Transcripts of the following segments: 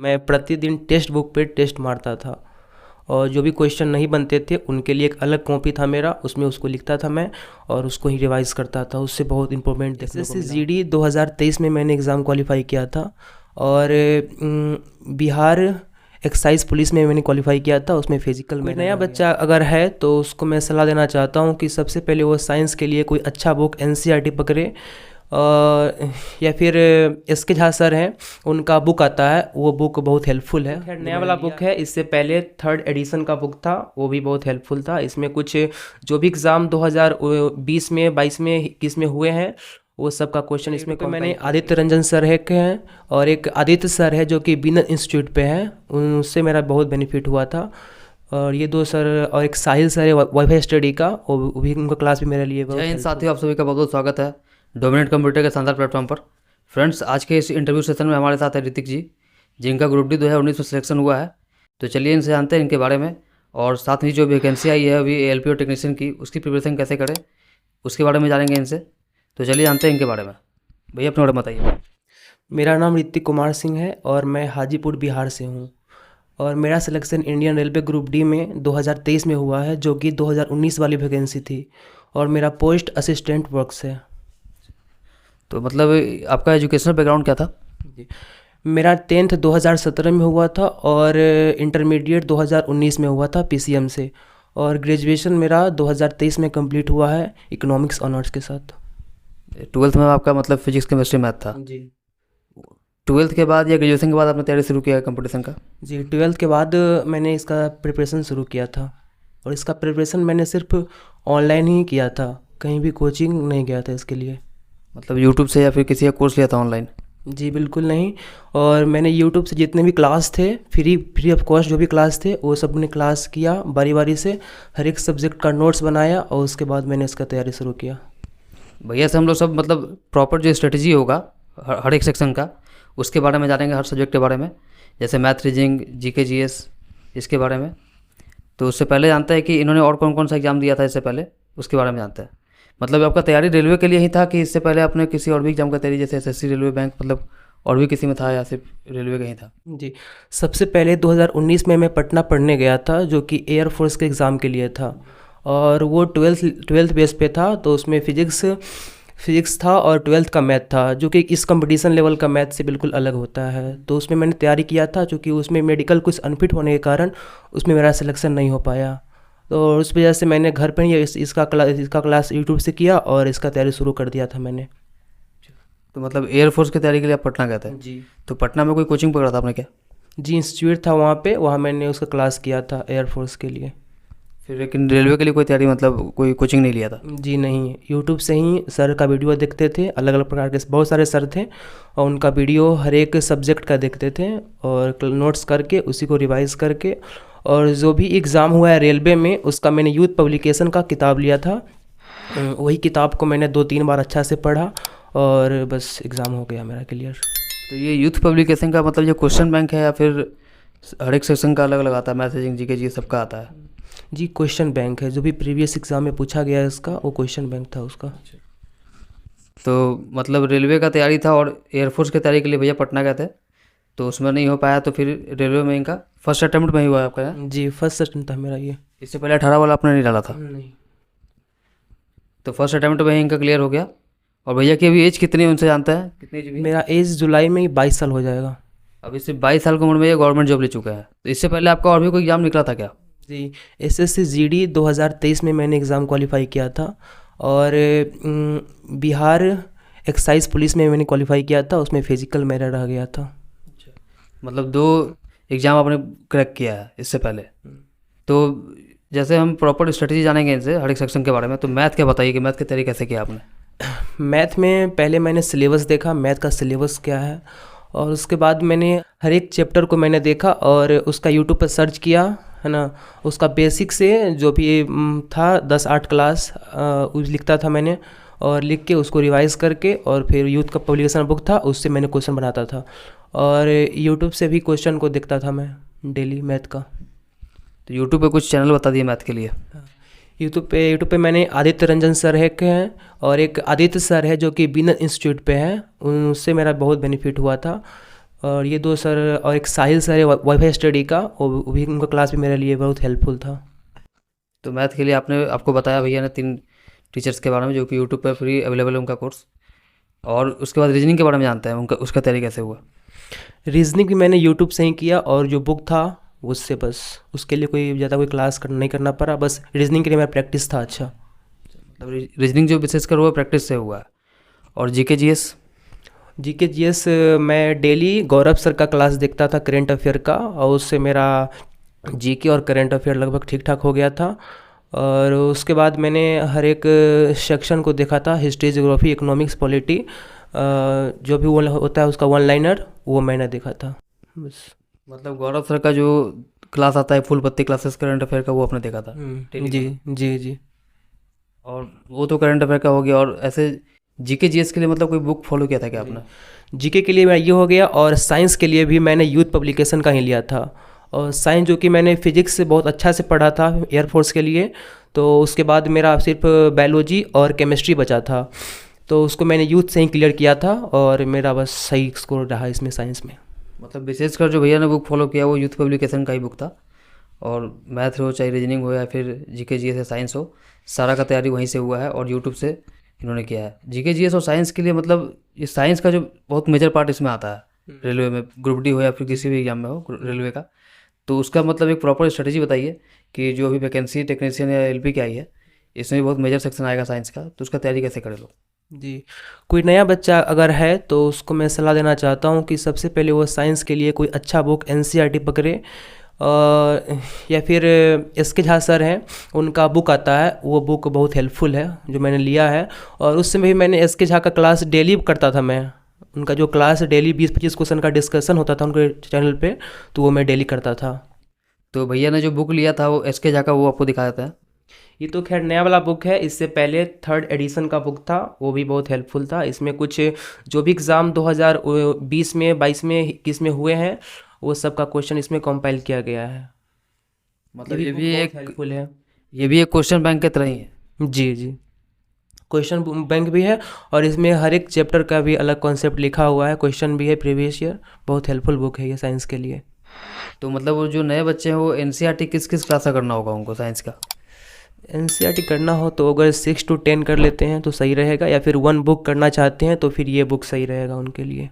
मैं प्रतिदिन text book पे टेस्ट मारता था और जो भी क्वेश्चन नहीं बनते थे उनके लिए एक अलग कॉपी था मेरा, उसमें उसको लिखता था मैं और उसको ही रिवाइज करता था। उससे बहुत इम्प्रूवमेंट देखने को मिला। जीडी 2023 में मैंने एग्ज़ाम क्वालिफाई किया था और बिहार एक्साइज पुलिस में मैंने क्वालिफाई किया था, उसमें फिजिकल में। नया बच्चा अगर है तो उसको मैं सलाह देना चाहता हूँ कि सबसे पहले वो साइंस के लिए कोई अच्छा बुक एनसीईआरटी पकड़े या फिर एसके झा सर हैं, उनका बुक आता है, वो बुक बहुत हेल्पफुल है। खैर नया वाला बुक है, इससे पहले 3rd एडिशन का बुक था, वो भी बहुत हेल्पफुल था। इसमें कुछ जो भी एग्ज़ाम 2020 में 22 में 21 में हुए हैं वो सब का क्वेश्चन इसमें मैंने आदित्य रंजन सर है के हैं और एक आदित्य सर है जो कि बिनर इंस्टीट्यूट पे हैं, उनसे मेरा बहुत बेनिफिट हुआ था। और ये 2 सर और एक साहिल सर है वाईफाई स्टडी का, वो भी उनका क्लास भी मेरे लिए बहुत। जय हिंद साथियों, आप सभी का बहुत बहुत स्वागत है डोमिनेट कंप्यूटर के शानदार प्लेटफॉर्म पर। फ्रेंड्स, आज के इस इंटरव्यू सेशन में हमारे साथ है ऋतिक जी, जिनका ग्रुप डी 2019 में सिलेक्शन हुआ है। तो चलिए इनसे जानते हैं इनके बारे में, और साथ ही जो वैकेंसी आई है अभी एलपीओ टेक्नीशियन की, उसकी प्रिपरेशन कैसे करें उसके बारे में जानेंगे इनसे। तो चलिए जानते हैं इनके बारे में। भैया अपने बारे में बताइए। मेरा नाम ऋतिक कुमार सिंह है और मैं हाजीपुर बिहार से हूँ और मेरा selection Indian railway group D में 2023 में हुआ है, जो कि 2019 वाली वैकेंसी थी और मेरा पोस्ट असिस्टेंट वर्क्स है। तो मतलब आपका एजुकेशनल बैकग्राउंड क्या था? जी, मेरा 10th 2017 में हुआ था और इंटरमीडिएट 2019 में हुआ था पीसीएम से, और ग्रेजुएशन मेरा 2023 में कंप्लीट हुआ है इकोनॉमिक्स ऑनर्स के साथ। 12th में आपका मतलब फिजिक्स केमिस्ट्री मैथ था? जी। 12th के बाद या ग्रेजुएशन के बाद आपने तैयारी शुरू किया कंपटीशन का? जी, 12th के बाद मैंने इसका प्रिपरेशन शुरू किया था और इसका प्रिपरेशन मैंने सिर्फ ऑनलाइन ही किया था, कहीं भी कोचिंग नहीं गया था इसके लिए। मतलब यूट्यूब से या फिर किसी का कोर्स लिया था ऑनलाइन? जी बिल्कुल नहीं, और मैंने यूट्यूब से जितने भी क्लास थे, फ्री ऑफ कॉस्ट जो भी क्लास थे, वो सब ने क्लास किया बारी बारी से, हर एक सब्जेक्ट का नोट्स बनाया और उसके बाद मैंने इसका तैयारी शुरू किया। भैया से हम लोग सब मतलब प्रॉपर जो स्ट्रेटजी होगा हर एक सेक्शन का, उसके बारे में जानेंगे, हर सब्जेक्ट के बारे में, जैसे मैथ, रीजनिंग, जीके, जीएस, इसके बारे में। तो उससे पहले जानते हैं कि इन्होंने और कौन कौन सा एग्जाम दिया था इससे पहले, उसके बारे में जानते हैं। मतलब आपका तैयारी रेलवे के लिए ही था कि इससे पहले आपने किसी और भी एग्जाम का तैयारी, जैसे एसएससी, रेलवे, बैंक, मतलब और भी किसी में था या सिर्फ रेलवे का ही था? जी, सबसे पहले 2019 में मैं पटना पढ़ने गया था, जो कि एयरफोर्स के एग्ज़ाम के लिए था, और वो ट्वेल्थ बेस पे था, तो उसमें फिज़िक्स था और 12th का मैथ था, जो कि इस कंपटीशन लेवल का मैथ से बिल्कुल अलग होता है। तो उसमें मैंने तैयारी किया था, क्योंकि उसमें मेडिकल कुछ अनफिट होने के कारण उसमें मेरा सिलेक्शन नहीं हो पाया। तो उस वजह से मैंने घर पर ही इसका क्लास यूट्यूब से किया और इसका तैयारी शुरू कर दिया था मैंने। तो मतलब एयरफोर्स की तैयारी के लिए आप पटना गए थे? जी। तो पटना में कोई कोचिंग पकड़ा था आपने क्या? जी, इंस्टीट्यूट था वहाँ मैंने उसका क्लास किया था एयरफोर्स के लिए। फिर लेकिन रेलवे के लिए कोई तैयारी, मतलब कोई कोचिंग नहीं लिया था? जी नहीं, यूट्यूब से ही सर का वीडियो देखते थे, अलग अलग प्रकार के बहुत सारे सर थे और उनका वीडियो हर एक सब्जेक्ट का देखते थे और नोट्स करके उसी को रिवाइज़ करके, और जो भी एग्ज़ाम हुआ है रेलवे में उसका मैंने यूथ पब्लिकेशन का किताब लिया था, वही किताब को मैंने 2-3 बार अच्छा से पढ़ा और बस एग्ज़ाम हो गया मेरा क्लियर। तो ये यूथ पब्लिकेशन का मतलब ये क्वेश्चन बैंक है या फिर हर एक सेक्शन का अलग अलग आता है? मैसेजिंग, जीके, जी सबका आता है? जी, क्वेश्चन बैंक है, जो भी प्रीवियस एग्ज़ाम में पूछा गया है इसका, वो क्वेश्चन बैंक था उसका। तो मतलब रेलवे का तैयारी था और एयरफोर्स की तैयारी के लिए भैया पटना गए थे, तो उसमें नहीं हो पाया, तो फिर रेलवे में इनका फर्स्ट अटेम्प्ट में ही हुआ है आपका यहाँ? जी, फर्स्ट अटेम्प्ट था मेरा ये। इससे पहले 18 वाला आपने नहीं डाला था? नहीं। तो फर्स्ट अटेम्प्ट में ही इनका क्लियर हो गया। और भैया की अभी एज कितनी है उनसे जानते हैं, कितनी एज? मेरा एज जुलाई में ही 22 साल हो जाएगा। अभी सिर्फ 22 साल की उम्र में ये गवर्नमेंट जॉब ले चुका है। तो इससे पहले आपका और भी कोई एग्जाम निकला था क्या? जी, एसएससी जीडी 2023 में मैंने एग्ज़ाम क्वालिफाई किया था और बिहार एक्साइज पुलिस में मैंने क्वालिफाई किया था, उसमें फिजिकल मेरा रह गया था। मतलब 2 एग्ज़ाम आपने क्रैक किया है इससे पहले। तो जैसे हम प्रॉपर स्ट्रेटजी जानेंगे इनसे हर एक सेक्शन के बारे में, तो मैथ क्या बताइए कि मैथ की तैयारी कैसे किया आपने? मैथ में पहले मैंने सिलेबस देखा, मैथ का सिलेबस क्या है, और उसके बाद मैंने हर एक चैप्टर को मैंने देखा और उसका यूट्यूब पर सर्च किया, है ना। उसका बेसिक से जो भी था 10-8 क्लास लिखता था मैंने, और लिख के उसको रिवाइज़ करके, और फिर यूथ का पब्लिकेशन बुक था उससे मैंने क्वेश्चन बनाता था, और यूट्यूब से भी क्वेश्चन को देखता था मैं डेली मैथ का। तो यूट्यूब पे कुछ चैनल बता दिए मैथ के लिए? यूट्यूब पे मैंने आदित्य रंजन सर है के हैं और एक आदित्य सर है जो कि बिनर इंस्टीट्यूट पे हैं, उनसे मेरा बहुत बेनिफिट हुआ था। और ये दो सर और एक साहिल सर है वाईफाई स्टडी का, वो भी उनका क्लास भी मेरे लिए बहुत हेल्पफुल था। तो मैथ के लिए आपको बताया भैया ने 3 टीचर्स के बारे में, जो कि यूट्यूब पर फ्री अवेलेबल है उनका कोर्स। और उसके बाद रीजनिंग के बारे में जानते हैं, उनका उसका तैयारी कैसे हुआ? रीजनिंग भी मैंने यूट्यूब से ही किया, और जो बुक था उससे, बस उसके लिए कोई ज़्यादा कोई क्लास नहीं करना पड़ा, बस रीजनिंग के लिए मेरा प्रैक्टिस था अच्छा। मतलब रीजनिंग जो विशेषकर हुआ प्रैक्टिस से हुआ है। और जीके जीएस? जीके जीएस मैं डेली गौरव सर का क्लास देखता था करेंट अफेयर का, और उससे मेरा जीके और करंट अफेयर लगभग ठीक ठाक हो गया था। और उसके बाद मैंने हर एक सेक्शन को देखा था, हिस्ट्री, ज्योग्राफी, इकोनॉमिक्स, पॉलिटी, जो भी वो होता है उसका वन लाइनर, वो मैंने देखा था बस। मतलब गौरव सर का जो क्लास आता है फुल पत्ती क्लासेस करंट अफेयर का, वो आपने देखा था? जी जी जी। और वो तो करंट अफेयर का हो गया। और ऐसे जीके जीएस के लिए मतलब कोई बुक फॉलो किया था क्या आपने? जीके के लिए मेरा ये हो गया, और साइंस के लिए भी मैंने यूथ पब्लिकेशन का ही लिया था। और साइंस जो कि मैंने फिजिक्स से बहुत अच्छा से पढ़ा था एयरफोर्स के लिए, तो उसके बाद मेरा सिर्फ बायोलॉजी और केमिस्ट्री बचा था, तो उसको मैंने यूथ से ही क्लियर किया था, और मेरा बस सही स्कोर रहा इसमें साइंस में। मतलब विशेषकर जो भैया ने बुक फॉलो किया वो यूथ पब्लिकेशन का ही बुक था। और मैथ हो चाहे रीजनिंग हो या फिर जीके जीएस या साइंस हो, सारा का तैयारी वहीं से हुआ है और यूट्यूब से इन्होंने किया है। जीके जीएस और साइंस के लिए मतलब ये साइंस का जो बहुत मेजर पार्ट इसमें आता है रेलवे में, ग्रुप डी हो या फिर किसी भी एग्जाम में हो रेलवे का, तो उसका मतलब एक प्रॉपर स्ट्रेटजी बताइए कि जो भी वैकेंसी टेक्नीशियन या एलपी की आई है, इसमें भी बहुत मेजर सेक्शन आएगा साइंस का, तो उसका तैयारी कैसे करे लोग? जी, कोई नया बच्चा अगर है तो उसको मैं सलाह देना चाहता हूँ कि सबसे पहले वो साइंस के लिए कोई अच्छा बुक एनसीईआरटी पकड़े, या फिर एस के झा सर हैं, उनका बुक आता है, वो बुक बहुत हेल्पफुल है जो मैंने लिया है। और उस समय भी मैंने एस के झा का क्लास डेली करता था मैं, उनका जो क्लास डेली 20-25 क्वेश्चन का डिस्कशन होता था उनके चैनल पे, तो वो मैं डेली करता था। तो भैया ने जो बुक लिया था वो एस के झा का, वो आपको दिखा देता है। ये तो खैर नया वाला बुक है, इससे पहले 3rd एडिशन का बुक था, वो भी बहुत हेल्पफुल था। इसमें कुछ जो भी एग्ज़ाम 2020 में, 22 में, 21 में हुए हैं, वो सब का क्वेश्चन इसमें कंपाइल किया गया है। मतलब ये भी एक हेल्पफुल है। ये भी एक क्वेश्चन बैंक के तरह ही है। जी जी, क्वेश्चन बैंक भी है, और इसमें हर एक चैप्टर का भी अलग कॉन्सेप्ट लिखा हुआ है, क्वेश्चन भी है प्रीवियस ईयर। बहुत हेल्पफुल बुक है ये साइंस के लिए। तो मतलब वो जो नए बच्चे हैं वो एनसीईआरटी किस किस क्लास का करना होगा उनको साइंस का? एनसीईआरटी करना हो तो अगर 6 to 10 कर लेते हैं तो सही रहेगा, या फिर 1 बुक करना चाहते हैं तो फिर ये बुक सही रहेगा उनके लिए।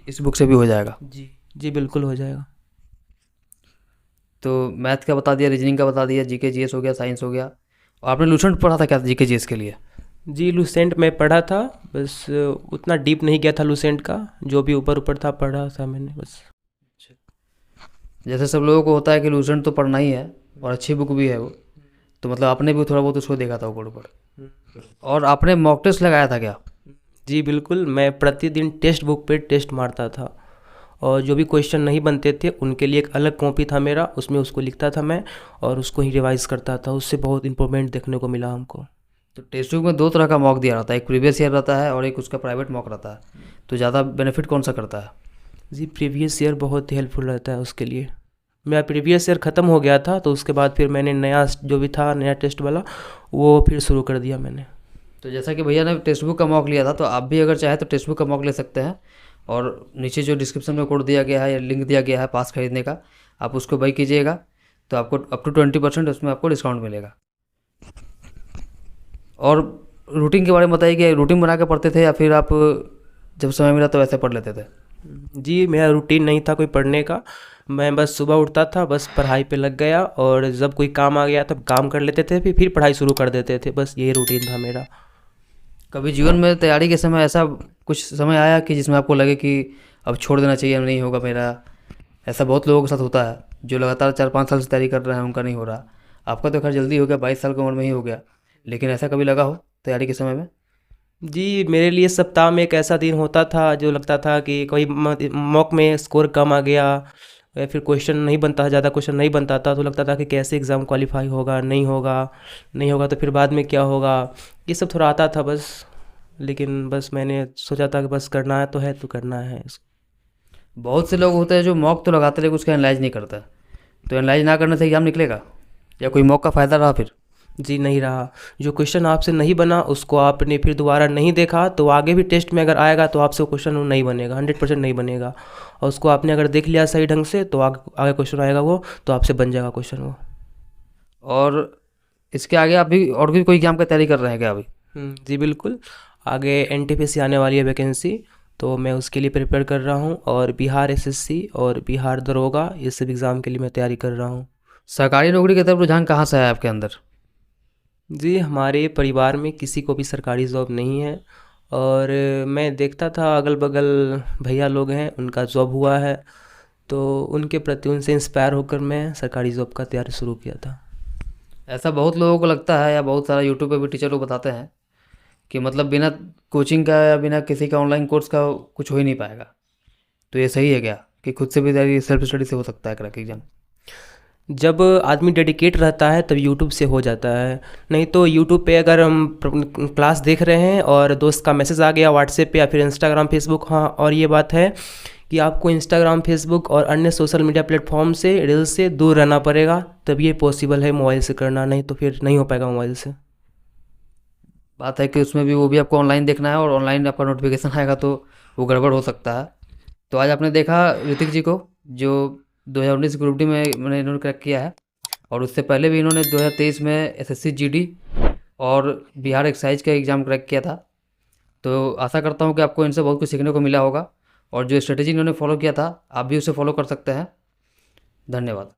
इस बुक से भी हो जाएगा? जी जी, बिल्कुल हो जाएगा। तो मैथ का बता दिया, रीजनिंग का बता दिया, जीके जीएस हो गया, साइंस हो गया। और आपने लूसेंट पढ़ा था क्या जीके जीएस के लिए? जी, लूसेंट मैं पढ़ा था, बस उतना डीप नहीं गया था लूसेंट का, जो भी ऊपर ऊपर था पढ़ा था मैंने बस। जैसे सब लोगों को होता है कि लूसेंट तो पढ़ना ही है और अच्छी बुक भी है वो, तो मतलब आपने भी थोड़ा बहुत उसको देखा था ऊपर ऊपर। और आपने मॉक टेस्ट लगाया था क्या? जी बिल्कुल, मैं प्रतिदिन टेक्स्ट बुक पे टेस्ट मारता था, और जो भी क्वेश्चन नहीं बनते थे उनके लिए एक अलग कॉपी था मेरा, उसमें उसको लिखता था मैं, और उसको ही रिवाइज करता था। उससे बहुत इम्प्रूवमेंट देखने को मिला हमको। तो टेक्स्ट बुक में 2 तरह का मॉक दिया रहता है, एक प्रीवियस ईयर रहता है और एक उसका प्राइवेट मॉक रहता है, तो ज़्यादा बेनिफिट कौन सा करता है? जी, प्रीवियस ईयर बहुत हेल्पफुल रहता है उसके लिए। मेरा प्रीवियस ईयर ख़त्म हो गया था, तो उसके बाद फिर मैंने नया जो भी था नया टेस्ट वाला, वो फिर शुरू कर दिया मैंने। तो जैसा कि भैया ने टेक्स्ट बुक का मॉक लिया था, तो आप भी अगर चाहें तो टेक्स्ट बुक का मॉक ले सकते हैं। और नीचे जो डिस्क्रिप्शन में कोड दिया गया है या लिंक दिया गया है पास खरीदने का, आप उसको बाई कीजिएगा, तो आपको अप टू 20% उसमें आपको डिस्काउंट मिलेगा। और रूटीन के बारे में बताइए कि रूटीन बना के पढ़ते थे या फिर आप जब समय मिला तो वैसे पढ़ लेते थे? जी, मेरा रूटीन नहीं था कोई पढ़ने का, मैं बस सुबह उठता था, बस पढ़ाई पे लग गया, और जब कोई काम आ गया तब काम कर लेते थे, फिर पढ़ाई शुरू कर देते थे, बस यही रूटीन था मेरा। कभी जीवन में तैयारी के समय ऐसा कुछ समय आया कि जिसमें आपको लगे कि अब छोड़ देना चाहिए, नहीं होगा मेरा? ऐसा बहुत लोगों के साथ होता है जो लगातार 4-5 साल से तैयारी कर रहे हैं, उनका नहीं हो रहा। आपका तो खैर जल्दी हो गया, 22 साल की उम्र में ही हो गया, लेकिन ऐसा कभी लगा हो तैयारी के समय में? जी, मेरे लिए सप्ताह में एक ऐसा दिन होता था जो लगता था कि कोई मॉक में स्कोर कम आ गया, या फिर क्वेश्चन नहीं बनता, ज़्यादा क्वेश्चन नहीं बनता था, तो लगता था कि कैसे एग्ज़ाम क्वालिफाई होगा, नहीं होगा, नहीं होगा तो फिर बाद में क्या होगा, ये सब थोड़ा आता था बस। लेकिन बस मैंने सोचा था कि बस करना है तो है, तो करना है इसको। बहुत से लोग होते हैं जो मॉक तो लगाते लेकिन उसका एनालाइज नहीं करता, तो एनालाइज ना करने से एग्जाम निकलेगा या कोई मॉक का फ़ायदा रहा फिर? जी नहीं रहा। जो क्वेश्चन आपसे नहीं बना उसको आपने फिर दोबारा नहीं देखा तो आगे भी टेस्ट में अगर आएगा तो आपसे वो क्वेश्चन वो नहीं बनेगा, 100% नहीं बनेगा। और उसको आपने अगर देख लिया सही ढंग से तो आगे आगे क्वेश्चन आएगा वो, तो आपसे बन जाएगा क्वेश्चन वो। और इसके आगे आप भी और भी कोई एग्ज़ाम की तैयारी कर रहे हैं क्या अभी? जी बिल्कुल। आगे एनटीपीसी आने वाली है वैकेंसी, तो मैं उसके लिए प्रिपेयर कर रहा हूँ। और बिहार एसएससी और बिहार दरोगा, ये सब एग्ज़ाम के लिए मैं तैयारी कर रहा हूँ। सरकारी नौकरी की तरफ रुझान कहाँ से आया आपके अंदर? जी, हमारे परिवार में किसी को भी सरकारी जॉब नहीं है। और मैं देखता था अगल-बगल भैया लोग हैं, उनका जॉब हुआ है, तो उनके प्रति उनसे इंस्पायर होकर मैं सरकारी जॉब का तैयारी शुरू किया था। ऐसा बहुत लोगों को लगता है, या बहुत सारा यूट्यूब पे भी टीचर लोग बताते हैं कि मतलब बिना कोचिंग का या बिना किसी का ऑनलाइन कोर्स का कुछ हो ही नहीं पाएगा। तो ये सही है क्या कि खुद से भी तैयारी सेल्फ स्टडी से हो सकता है क्रैक एग्जाम? जब आदमी डेडिकेट रहता है तब यूट्यूब से हो जाता है। नहीं तो यूट्यूब पे अगर हम क्लास देख रहे हैं और दोस्त का मैसेज आ गया व्हाट्सएप पे या फिर इंस्टाग्राम फेसबुक, हाँ, और ये बात है कि आपको इंस्टाग्राम फेसबुक और अन्य सोशल मीडिया प्लेटफॉर्म से, रील्स से दूर रहना पड़ेगा, तब ये पॉसिबल है मोबाइल से करना, नहीं तो फिर नहीं हो पाएगा मोबाइल से। बात है कि उसमें भी वो भी आपको ऑनलाइन देखना है, और ऑनलाइन आपका नोटिफिकेशन आएगा तो वो गड़बड़ हो सकता है। तो आज आपने देखा ऋतिक जी को, जो 2019 ग्रुप डी में मैंने इन्होंने क्रैक किया है, और उससे पहले भी इन्होंने 2023 में एसएससी जीडी और बिहार एक्साइज का एग्ज़ाम क्रैक किया था। तो आशा करता हूँ कि आपको इनसे बहुत कुछ सीखने को मिला होगा, और जो स्ट्रेटेजी इन्होंने फॉलो किया था आप भी उसे फॉलो कर सकते हैं। धन्यवाद।